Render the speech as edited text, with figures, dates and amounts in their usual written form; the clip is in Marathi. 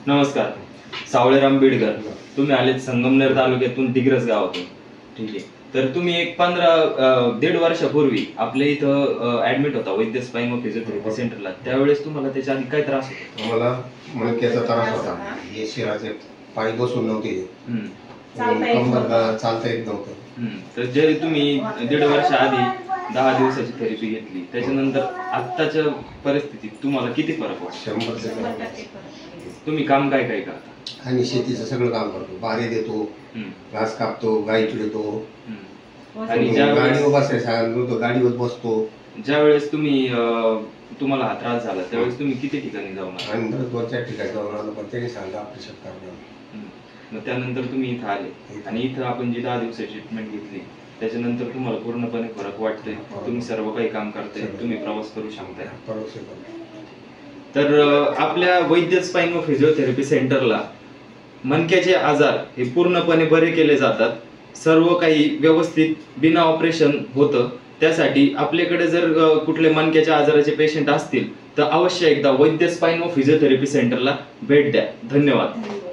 नमस्कार. सावळेराम बिडकर. तुम्ही आलेत संगमनेर तालुक्यातून दिग्रस गावातून. ठीक आहे. तर तुम्ही एक 15-1.5 वर्षापूर्वी आपल्या इथं ऍडमिट होता वैद्य स्पाईन व फिजिओथेरपी सेंटरला. त्यावेळेस तुम्हाला त्याच्या आधी काय त्रास होता? मला मणक्याचा त्रास होता. हे शिराचे पाय बसून नव्हते, कंबर चालता येत नव्हतं. तर जे तुम्ही 1.5 वर्ष आधी 10 दिवसाची थेरपी घेतली, त्याच्यानंतर आत्ताच्या परिस्थितीत तुम्हाला किती फरक वाटतो? 100%. तुम्ही काम काय काय करता? आणि शेतीचं सगळं काम करतो. बारे देतो, घास कापतो, गाई चिडतो, आणि गाडीवर बसायचं गाडीवर बसतो. ज्या वेळेस तुम्हाला हा त्रास झाला त्यावेळेस तुम्ही किती ठिकाणी जाऊन आला? आणि 2-4 ठिकाणी जाऊन आलो, पण त्यांनी सांगा ऑपरेशन करणार. मग त्यानंतर तुम्ही इथं आले आणि इथं आपण जी 10 दिवसाची ट्रीटमेंट घेतली त्याच्यानंतर तुम्हाला पूर्णपणे फरक वाटतोय. तुम्ही सर्व काही काम करताय, तुम्ही प्रवास करू शकताय. तर आपल्या वैद्य स्पाईन व फिजिओथेरपी सेंटरला मणक्याचे आजार हे पूर्णपणे बरे केले जातात. सर्व काही व्यवस्थित बिना ऑपरेशन होतं. त्यासाठी आपल्याकडे जर कुठले मणक्याच्या आजाराचे पेशंट असतील तर अवश्य एकदा वैद्य स्पाईन व फिजिओथेरपी सेंटरला भेट द्या. धन्यवाद.